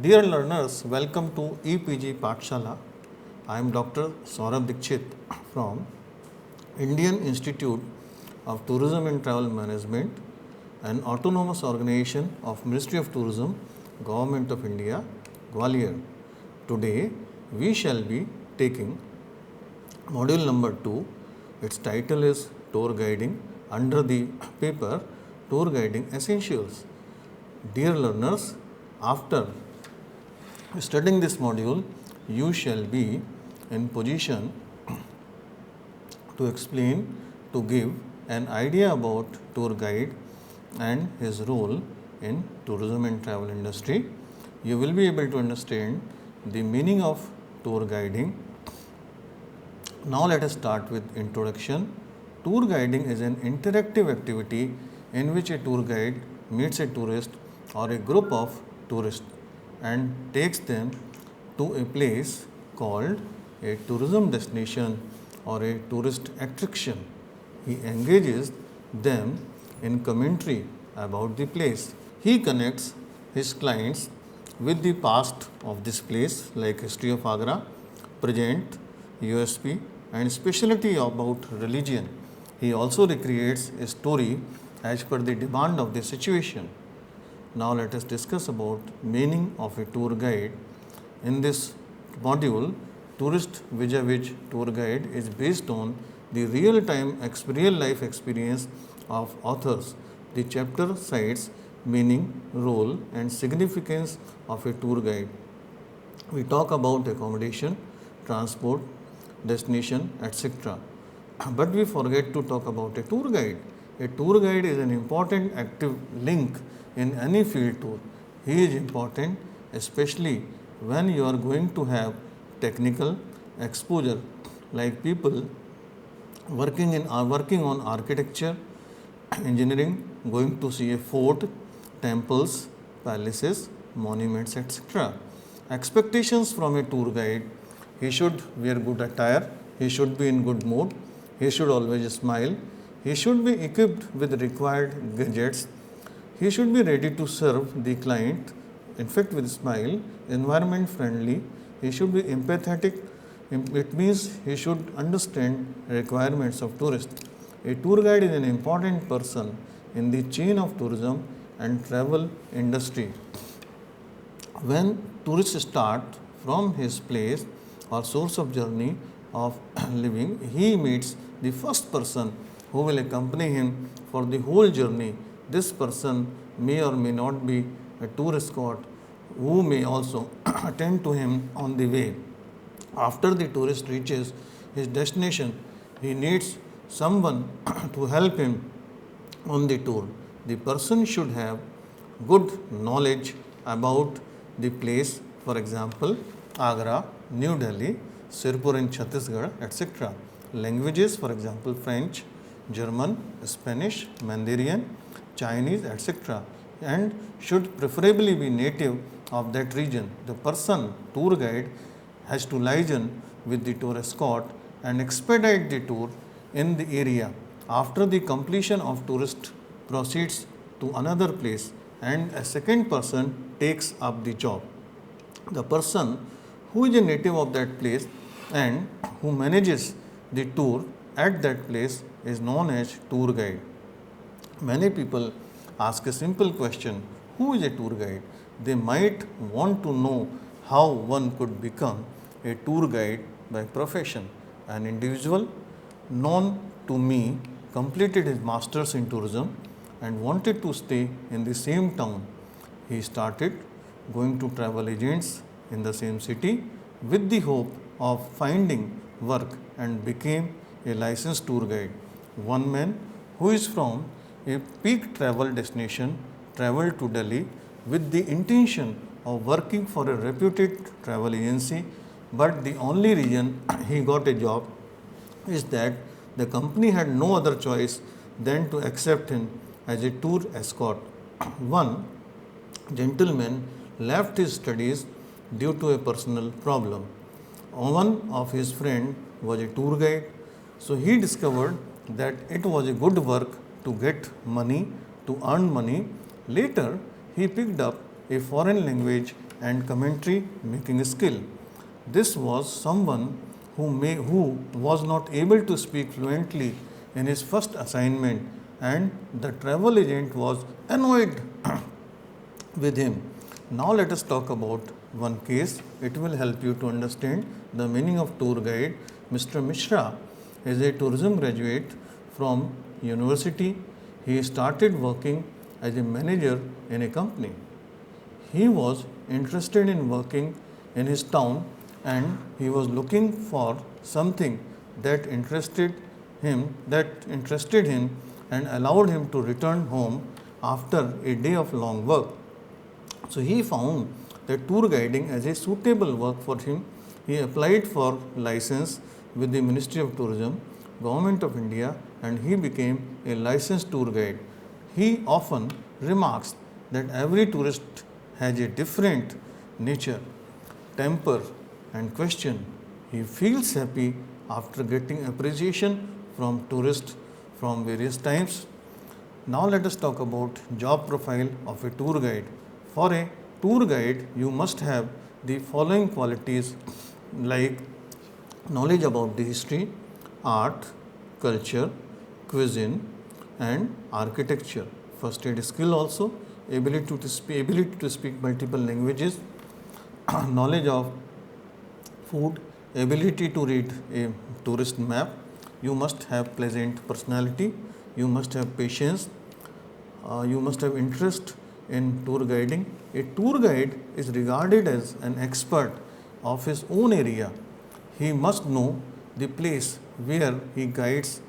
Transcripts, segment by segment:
Dear learners, welcome to EPG Pathshala. I am Dr. Saurabh Dikshit from Indian Institute of Tourism and Travel Management, an autonomous organization of Ministry of Tourism, Government of India, Gwalior. Today we shall be taking module number 2. Its title is Tour Guiding under the paper Tour Guiding Essentials. Dear learners, after studying this module, you shall be in position to explain, to give an idea about tour guide and his role in tourism and travel industry. You will be able to understand the meaning of tour guiding. Now let us start with introduction. Tour guiding is an interactive activity in which a tour guide meets a tourist or a group of tourists and takes them to a place called a tourism destination or a tourist attraction. He engages them in commentary about the place. He connects his clients with the past of this place, like history of Agra, present, USP, and specialty about religion. He also recreates a story as per the demand of the situation. Now let us discuss about meaning of a tour guide. In this module, tourist vis-a-vis tour guide is based on the real-time real-life experience of authors. The chapter cites meaning, role and significance of a tour guide. We talk about accommodation, transport, destination, etc. But we forget to talk about a tour guide. A tour guide is an important active link in any field tour. He is important especially when you are going to have technical exposure, like people working on architecture, engineering, going to see a fort, temples, palaces, monuments, etc. Expectations from a tour guide: he should wear good attire, he should be in good mood, he should always smile, he should be equipped with required gadgets, he should be ready to serve the client, in fact with a smile, environment friendly, he should be empathetic. It means he should understand requirements of tourists. A tour guide is an important person in the chain of tourism and travel industry. When tourists start from his place or source of journey of living, he meets the first person who will accompany him for the whole journey. This person may or may not be a tour escort who may also attend to him on the way. After the tourist reaches his destination, he needs someone to help him on the tour. The person should have good knowledge about the place, for example, Agra, New Delhi, Sirpur in Chhattisgarh, etc. Languages, for example, French, German, Spanish, Mandarin, Chinese, etc. and should preferably be native of that region. The person, tour guide, has to liaison with the tour escort and expedite the tour in the area. After the completion of tourist proceeds to another place and a second person takes up the job. The person who is a native of that place and who manages the tour at that place is known as tour guide. Many people ask a simple question: who is a tour guide? They might want to know how one could become a tour guide by profession. An individual known to me completed his masters in tourism and wanted to stay in the same town. He started going to travel agents in the same city with the hope of finding work and became a licensed tour guide. One man who is from a peak travel destination traveled to Delhi with the intention of working for a reputed travel agency, but the only reason he got a job is that the company had no other choice than to accept him as a tour escort. One gentleman left his studies due to a personal problem. One of his friend was a tour guide, so he discovered that it was a good work to get money, to earn money. Later, he picked up a foreign language and commentary making skill. This was someone who was not able to speak fluently in his first assignment, and the travel agent was annoyed with him. Now let us talk about one case. It will help you to understand the meaning of tour guide. Mr. Mishra is a tourism graduate from university. He started working as a manager in a company. He was interested in working in his town, and he was looking for something that interested him and allowed him to return home after a day of long work. So he found that tour guiding as a suitable work for him. He applied for license with the Ministry of Tourism, Government of India, and he became a licensed tour guide. He often remarks that every tourist has a different nature, temper, and question. He feels happy after getting appreciation from tourists from various times. Now let us talk about job profile of a tour guide. For a tour guide, you must have the following qualities like knowledge about the history, art, culture, cuisine, and architecture. First aid skill also, ability to speak multiple languages, knowledge of food, ability to read a tourist map. You must have pleasant personality, you must have patience, you must have interest in tour guiding. A tour guide is regarded as an expert of his own area. He must know the place where he guides.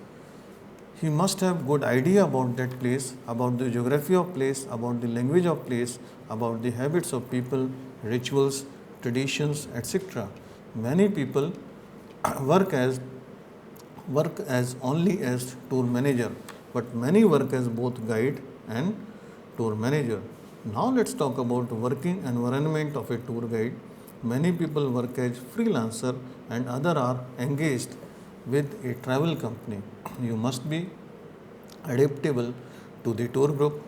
He must have good idea about that place, about the geography of place, about the language of place, about the habits of people, rituals, traditions, etc. Many people work as only as tour manager, but many work as both guide and tour manager. Now let's talk about working environment of a tour guide. Many people work as freelancer and other are engaged with a travel company. You must be adaptable to the tour group.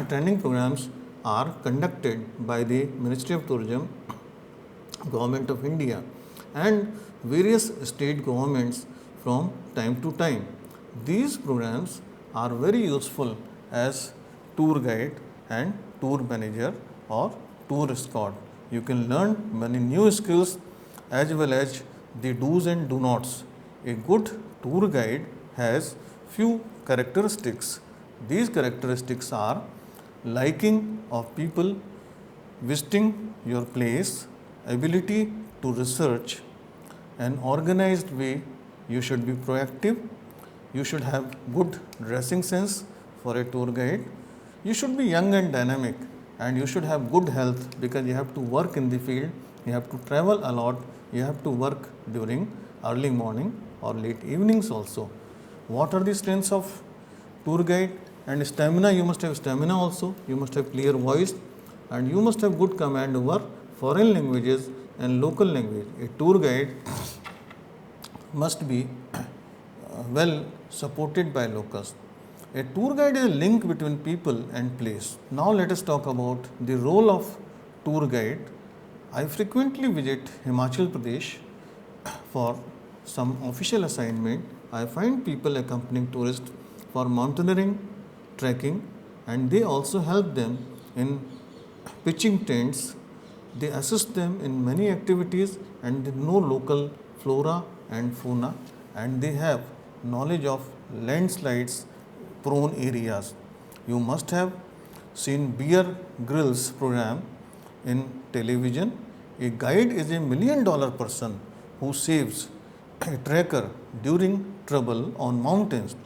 Training programs are conducted by the Ministry of Tourism, Government of India, and various state governments from time to time. These programs are very useful as tour guide and tour manager or tour escort. You can learn many new skills as well as the do's and do nots. A good tour guide has few characteristics. These characteristics are liking of people visiting your place, ability to research, an organized way. You should be proactive, you should have good dressing sense for a tour guide, you should be young and dynamic, and you should have good health because you have to work in the field, you have to travel a lot, you have to work during early morning or late evenings also. What are the strengths of tour guide? And stamina, you must have stamina also, you must have clear voice, and you must have good command over foreign languages and local language. A tour guide must be well supported by locals. A tour guide is a link between people and place. Now let us talk about the role of tour guide. I frequently visit Himachal Pradesh for some official assignment. I find people accompanying tourists for mountaineering, trekking, and they also help them in pitching tents. They assist them in many activities and they know local flora and fauna, and they have knowledge of landslides prone areas. You must have seen Bear Grylls program in television. A guide is $1 million person who saves a trekker during trouble on mountains.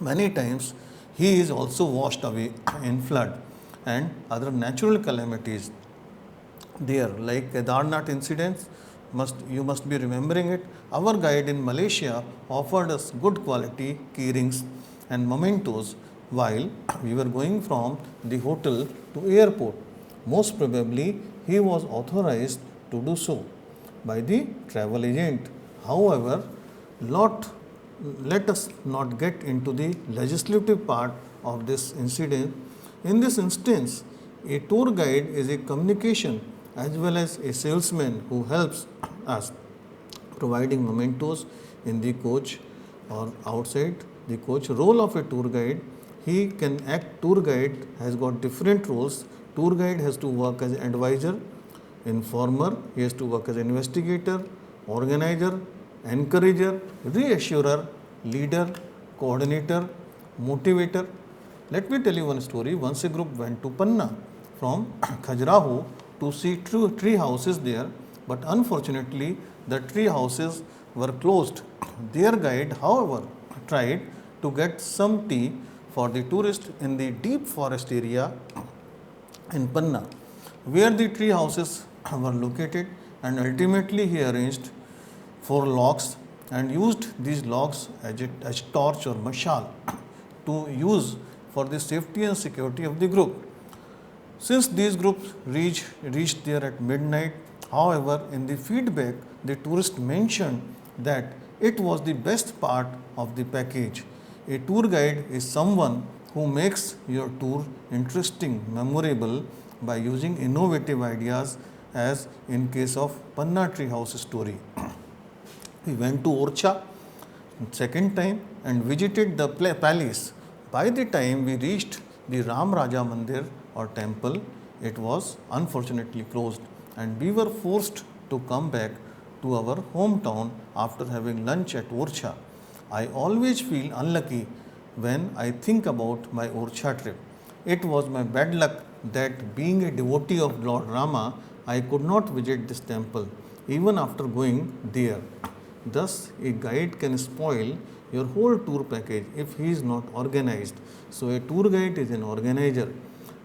Many times he is also washed away in flood and other natural calamities. There, like Kedarnath incidents, you must be remembering it. Our guide in Malaysia offered us good quality key rings and mementos while we were going from the hotel to airport. Most probably he was authorized to do so by the travel agent. However, let us not get into the legislative part of this incident. In this instance, a tour guide is a communication as well as a salesman who helps us providing mementos in the coach or outside the coach. Role of a tour guide, he can act. Tour guide has got different roles. Tour guide has to work as an advisor, informer, he has to work as an investigator, organizer, encourager, reassurer, leader, coordinator, motivator. Let me tell you one story. Once a group went to Panna from Khajuraho to see tree houses there, but unfortunately the tree houses were closed. Their guide, however, tried to get some tea for the tourists in the deep forest area in Panna, where the tree houses were located, and ultimately he arranged 4 logs and used these logs as torch or mashal to use for the safety and security of the group. Since these groups reached there at midnight, however, in the feedback, the tourist mentioned that it was the best part of the package. A tour guide is someone who makes your tour interesting, memorable by using innovative ideas, as in case of Panna tree house story. We went to Orcha second time and visited the palace. By the time we reached the Ram Raja Mandir or temple, it was unfortunately closed, and we were forced to come back to our hometown after having lunch at Orcha. I always feel unlucky when I think about my Orcha trip. It was my bad luck that, being a devotee of Lord Rama, I could not visit this temple even after going there. Thus, a guide can spoil your whole tour package if he is not organized. So, a tour guide is an organizer.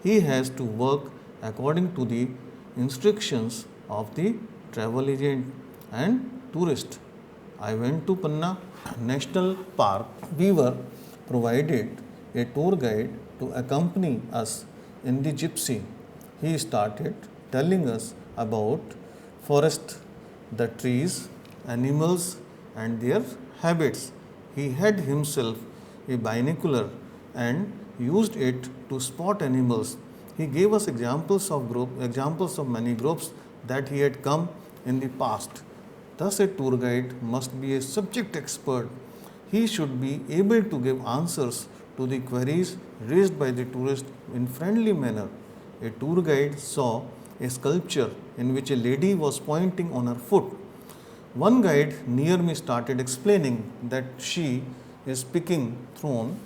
He has to work according to the instructions of the travel agent and tourist. I went to Panna National Park. We were provided a tour guide to accompany us in the gypsy. He started telling us about forest, the trees, animals and their habits. He had himself a binocular and used it to spot animals. He gave us examples of many groups that he had come in the past. Thus, a tour guide must be a subject expert. He should be able to give answers to the queries raised by the tourist in friendly manner. A tour guide saw a sculpture in which a lady was pointing on her foot. One guide near me started explaining that she is picking throne.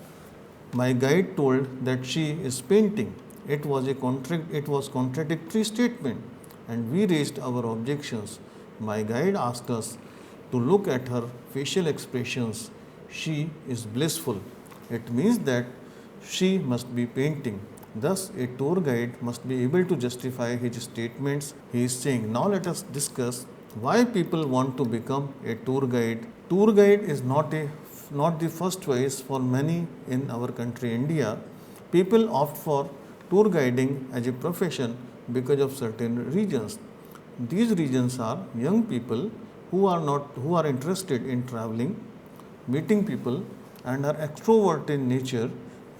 My guide told that she is painting. It was contradictory statement, and we raised our objections. My guide asked us to look at her facial expressions. She is blissful. It means that she must be painting. Thus, a tour guide must be able to justify his statements. He is saying, now let us discuss why people want to become a tour guide. Tour guide is not the first choice for many in our country, India. People opt for tour guiding as a profession because of certain reasons. These reasons are young people who are interested in traveling, meeting people, and are extrovert in nature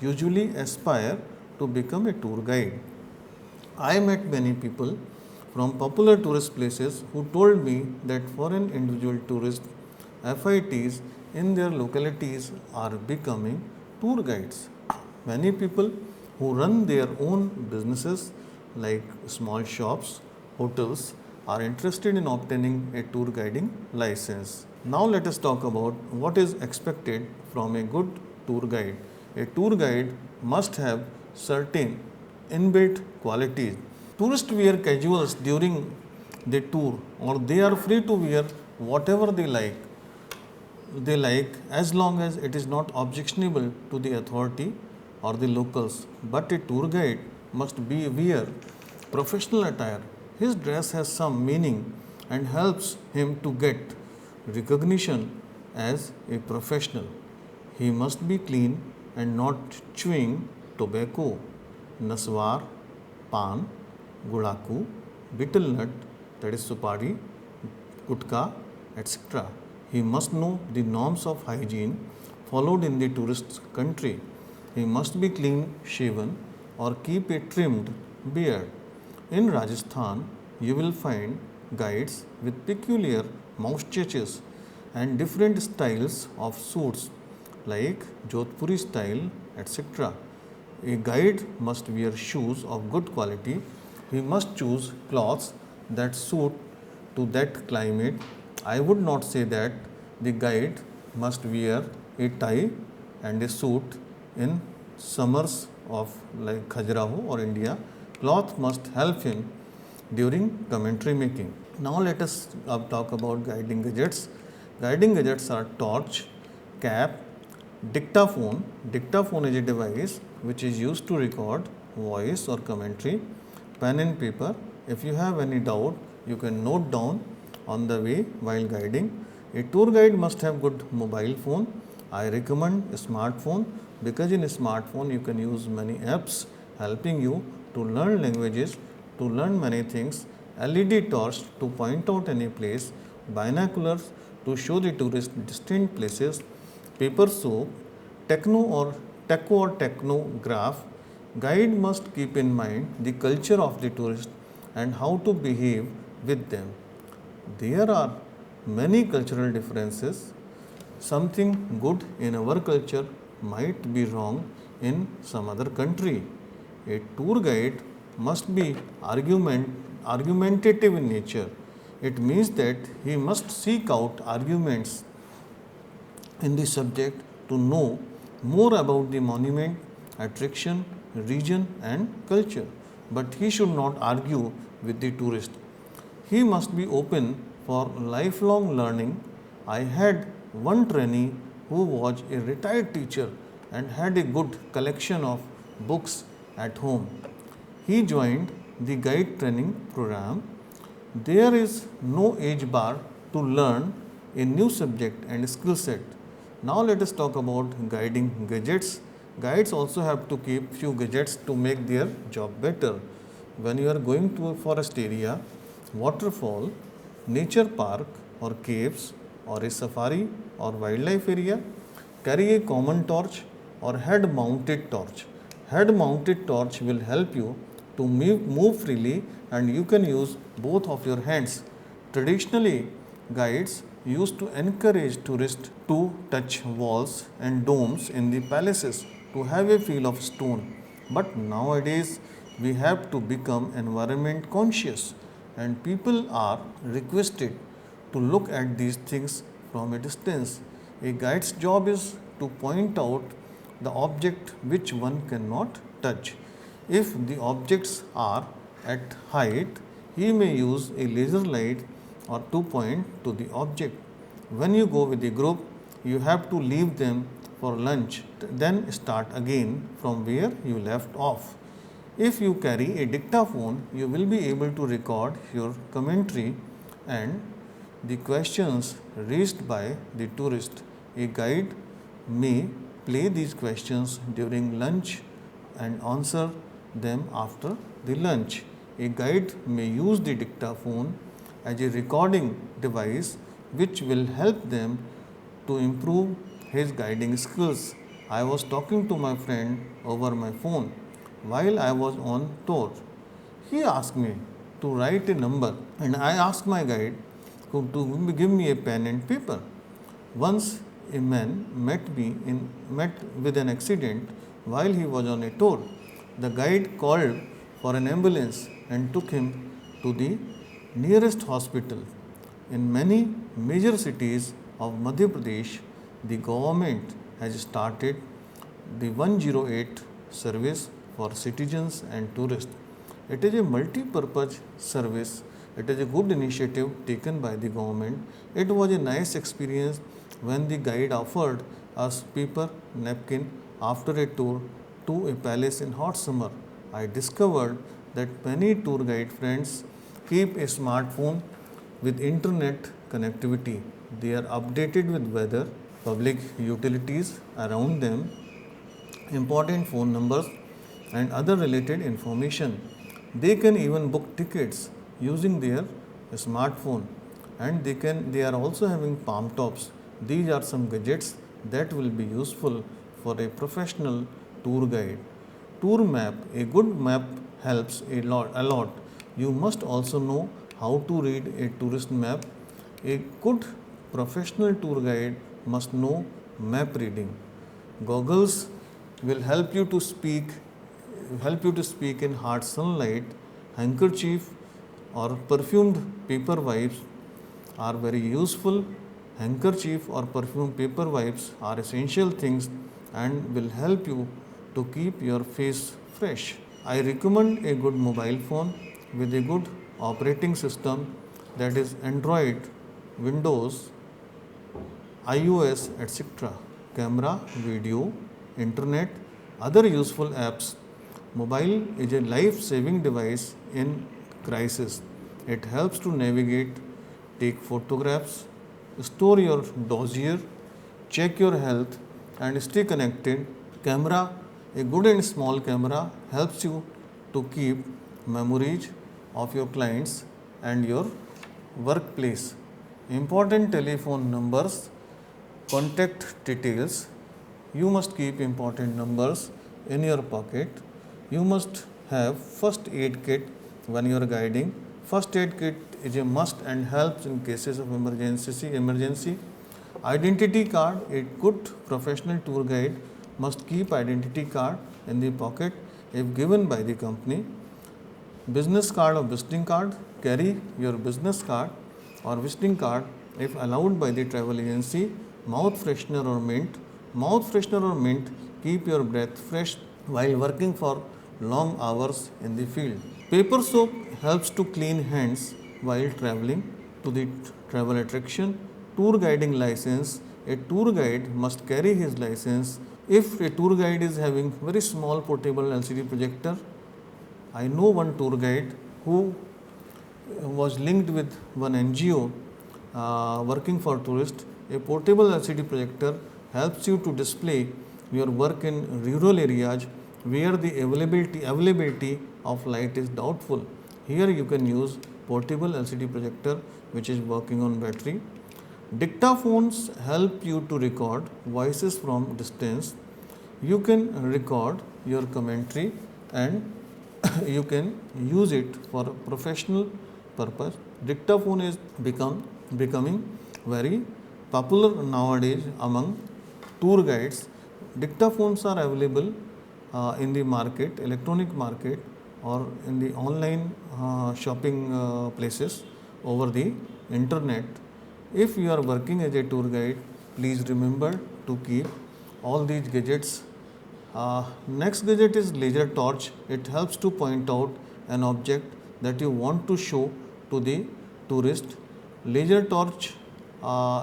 usually aspire to become a tour guide. I met many people from popular tourist places who told me that foreign individual tourists, FITs in their localities are becoming tour guides. Many people who run their own businesses like small shops, hotels are interested in obtaining a tour guiding license. Now let us talk about what is expected from a good tour guide. A tour guide must have certain inbuilt qualities. Tourists wear casuals during the tour, or they are free to wear whatever they like as long as it is not objectionable to the authority or the locals. But a tour guide must wear professional attire. His dress has some meaning and helps him to get recognition as a professional. He must be clean and not chewing tobacco, naswar, pan, gulaku, betel nut, that is supari, gutka, etc. He must know the norms of hygiene followed in the tourist country. He must be clean shaven or keep a trimmed beard. In Rajasthan, you will find guides with peculiar moustaches and different styles of suits like Jodhpuri style, etc. A guide must wear shoes of good quality. He must choose clothes that suit to that climate. I would not say that the guide must wear a tie and a suit in summers of like Khajuraho or India. Cloth must help him during commentary making. Now let us talk about guiding gadgets. Guiding gadgets are torch, cap, dictaphone. Dictaphone is a device which is used to record voice or commentary. Pen and paper. If you have any doubt, you can note down on the way while guiding. A tour guide must have good mobile phone. I recommend a smartphone because in a smartphone you can use many apps helping you to learn languages, to learn many things. LED torch to point out any place. Binoculars to show the tourist distant places. Paper soap, techo or technograph. Guide must keep in mind the culture of the tourist and how to behave with them. There are many cultural differences. Something good in our culture might be wrong in some other country. A tour guide must be argumentative in nature. It means that he must seek out arguments in the subject to know more about the monument, attraction, region and culture. But he should not argue with the tourist. He must be open for lifelong learning. I had one trainee who was a retired teacher and had a good collection of books at home. He joined the guide training program. There is no age bar to learn a new subject and skill set. Now let us talk about guiding gadgets. Guides also have to keep few gadgets to make their job better. When you are going to a forest area, waterfall, nature park or caves or a safari or wildlife area, carry a common torch or head mounted torch. Head mounted torch will help you to move freely and you can use both of your hands. Traditionally, guides used to encourage tourists to touch walls and domes in the palaces to have a feel of stone. But nowadays, we have to become environment conscious and people are requested to look at these things from a distance. A guide's job is to point out the object which one cannot touch. If the objects are at height, he may use a laser light or to point to the object. When you go with a group, you have to leave them for lunch, then start again from where you left off. If you carry a dictaphone, you will be able to record your commentary and the questions raised by the tourist. A guide may play these questions during lunch and answer them after the lunch. A guide may use the dictaphone as a recording device which will help them to improve his guiding skills. I was talking to my friend over my phone while I was on tour. He asked me to write a number and I asked my guide to give me a pen and paper. Once a man met with an accident while he was on a tour. The guide called for an ambulance and took him to the nearest hospital. In many major cities of Madhya Pradesh, the government has started the 108 service for citizens and tourists. It is a multi-purpose service. It is a good initiative taken by the government. It was a nice experience when the guide offered us paper napkin after a tour to a palace in hot summer. I discovered that many tour guide friends keep a smartphone with internet connectivity. They are updated with weather, public utilities around them, important phone numbers and other related information. They can even book tickets using their smartphone and they are also having palm tops. These are some gadgets that will be useful for a professional tour guide. Tour map, a good map helps a lot. you must also know how to read a tourist map. A good professional tour guide must know map reading. Goggles will help you to speak in hard sunlight. Handkerchief or perfumed paper wipes are very useful. Handkerchief or perfumed paper wipes are essential things and will help you to keep your face fresh. I recommend a good mobile phone with a good operating system, that is Android, Windows, iOS, etc. Camera, video, internet, other useful apps. Mobile is a life-saving device in crisis. It helps to navigate, take photographs, store your dossier, check your health and stay connected. Camera, a good and small camera helps you to keep memories of your clients and your workplace. Important telephone numbers, contact details. You must keep important numbers in your pocket. You must have first aid kit when you are guiding. First aid kit is a must and helps in cases of emergency. Identity card. A good professional tour guide must keep identity card in the pocket if given by the company. Business card or visiting card. Carry your business card or visiting card if allowed by the travel agency. Mouth freshener or mint. Mouth freshener or mint keep your breath fresh while working for long hours in the field. Paper soap helps to clean hands while traveling to the travel attraction. Tour guiding license. A tour guide must carry his license. If a tour guide is having very small portable LCD projector, I know one tour guide who was linked with one NGO working for tourists. A portable LCD projector helps you to display your work in rural areas where the availability of light is doubtful. Here you can use portable LCD projector which is working on battery. Dictaphones help you to record voices from distance. You can record your commentary and you can use it for professional purpose. Dictaphone is becoming very popular nowadays among tour guides. Dictaphones are available in the market, electronic market, or in the online shopping places over the internet. If you are working as a tour guide, please remember to keep all these gadgets. Next gadget is laser torch. It helps to point out an object that you want to show to the tourist. Laser torch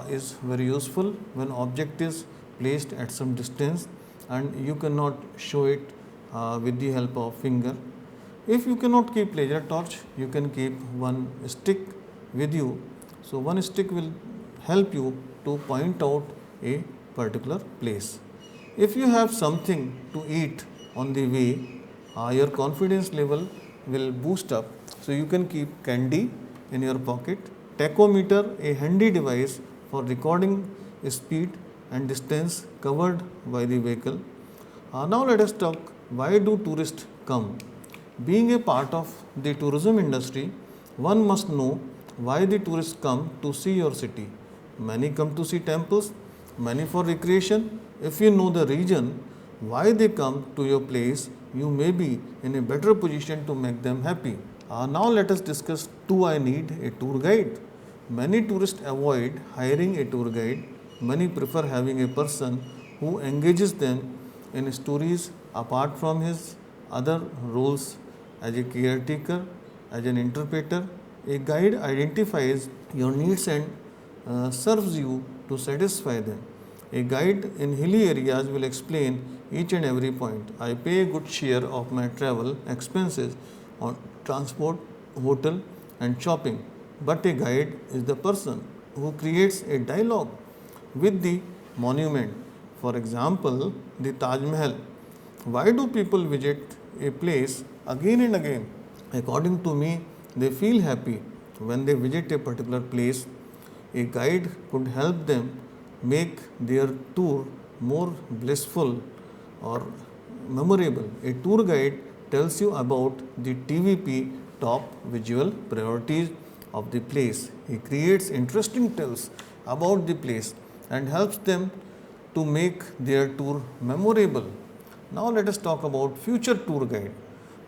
is very useful when object is placed at some distance and you cannot show it with the help of finger. If you cannot keep laser torch, you can keep one stick with you. So one stick will help you to point out a particular place. If you have something to eat on the way, your confidence level will boost up. So you can keep candy in your pocket. Tachometer, a handy device for recording speed and distance covered by the vehicle. Now let us talk, why do tourists come? Being a part of the tourism industry, one must know why the tourists come to see your city. Many come to see temples, many for recreation. If you know the reason why they come to your place, you may be in a better position to make them happy. Now let us discuss, do I need a tour guide? Many tourists avoid hiring a tour guide. Many prefer having a person who engages them in stories apart from his other roles as a caretaker, as an interpreter. A guide identifies your needs and serves you to satisfy them. A guide in hilly areas will explain each and every point. I pay a good share of my travel expenses on transport, hotel and shopping. But a guide is the person who creates a dialogue with the monument. For example, the Taj Mahal. Why do people visit a place again and again? According to me, they feel happy when they visit a particular place. A guide could help them make their tour more blissful or memorable. A tour guide tells you about the TVP, top visual priorities of the place. He creates interesting tales about the place and helps them to make their tour memorable. Now let us talk about future tour guide.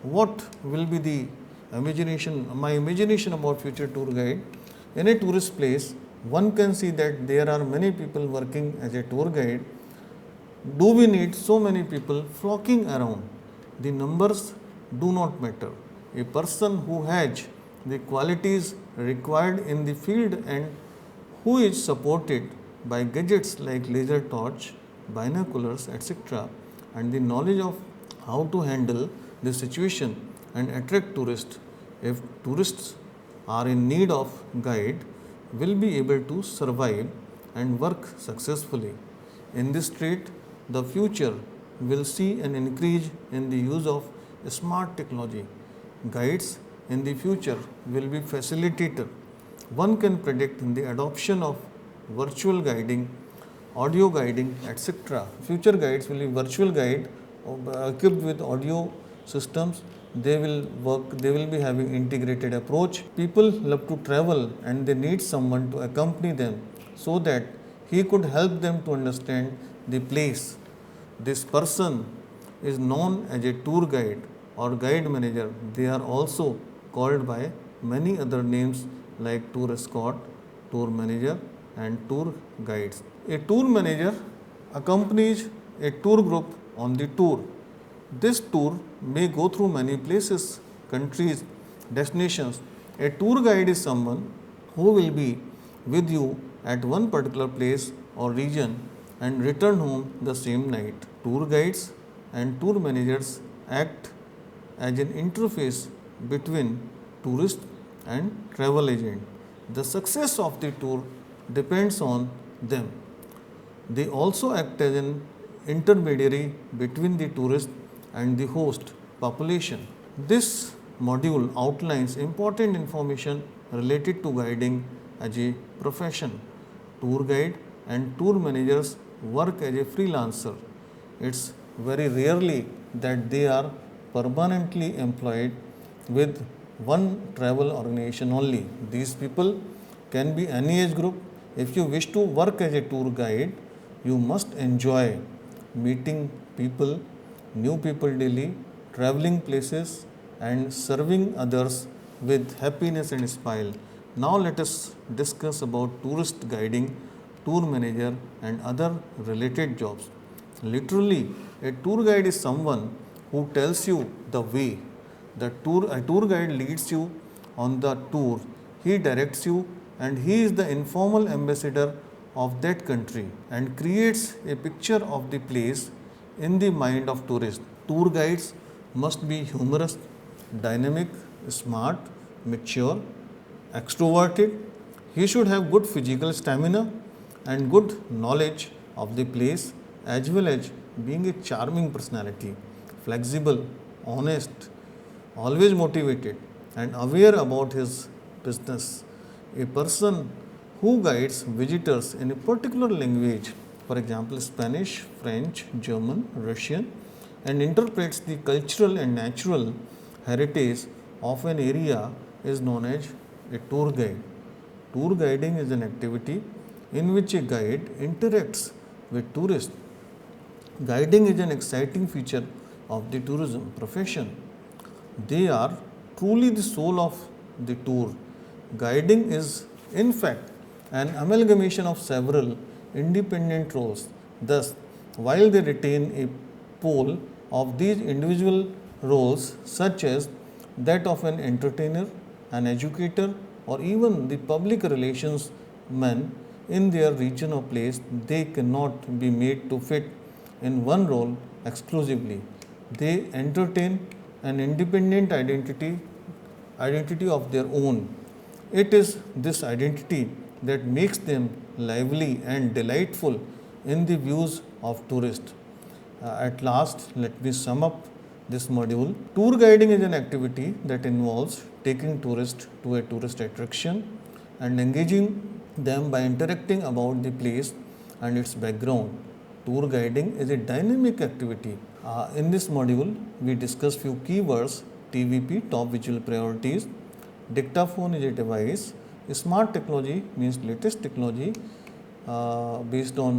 What will be the my imagination about future tour guide? In a tourist place, one can see that there are many people working as a tour guide. Do we need so many people flocking around? The numbers do not matter. A person who has the qualities required in the field and who is supported by gadgets like laser torch, binoculars, etc., and the knowledge of how to handle the situation and attract tourists. If tourists are in need of guide, will be able to survive and work successfully. In this trait, the future will see an increase in the use of smart technology. Guides in the future will be facilitated. One can predict the adoption of virtual guiding, audio guiding, etc. Future guides will be virtual guide equipped with audio systems. They will be having integrated approach. People love to travel and they need someone to accompany them so that he could help them to understand the place. This person is known as a tour guide or guide manager. They are also called by many other names like tour escort, tour manager and tour guides. A tour manager accompanies a tour group on the tour. This tour may go through many places, countries, destinations. A tour guide is someone who will be with you at one particular place or region and return home the same night. Tour guides and tour managers act as an interface between tourist and travel agent. The success of the tour depends on them. They also act as an intermediary between the tourist and the host population. This module outlines important information related to guiding as a profession. Tour guide and tour managers work as a freelancer. It's very rarely that they are permanently employed with one travel organization only. These people can be any age group. If you wish to work as a tour guide, you must enjoy meeting people, new people daily, traveling places and serving others with happiness and smile. Now let us discuss about tourist guiding, tour manager and other related jobs. Literally, a tour guide is someone who tells you the way. A tour guide leads you on the tour. He directs you and he is the informal ambassador of that country and creates a picture of the place in the mind of tourists. Tour guides must be humorous, dynamic, smart, mature, extroverted. He should have good physical stamina and good knowledge of the place as well as being a charming personality, flexible, honest, always motivated and aware about his business. A person who guides visitors in a particular language, for example Spanish, French, German, Russian, and interprets the cultural and natural heritage of an area is known as a tour guide. Tour guiding is an activity in which a guide interacts with tourists. Guiding is an exciting feature of the tourism profession. They are truly the soul of the tour. Guiding is, in fact, an amalgamation of several independent roles. Thus, while they retain a pole of these individual roles, such as that of an entertainer, an educator, or even the public relations man in their region or place, they cannot be made to fit in one role exclusively. They entertain an independent identity of their own. It is this identity that makes them lively and delightful in the views of tourists. At last, let me sum up this module. Tour guiding is an activity that involves taking tourists to a tourist attraction and engaging them by interacting about the place and its background. Tour guiding is a dynamic activity. In this module, we discuss few keywords TVP, top visual priorities. Dictaphone is a device. Smart technology means latest technology based on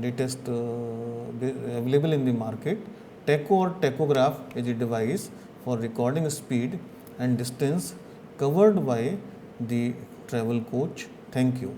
latest available in the market. Tacho or tachograph is a device for recording speed and distance covered by the travel coach. Thank you.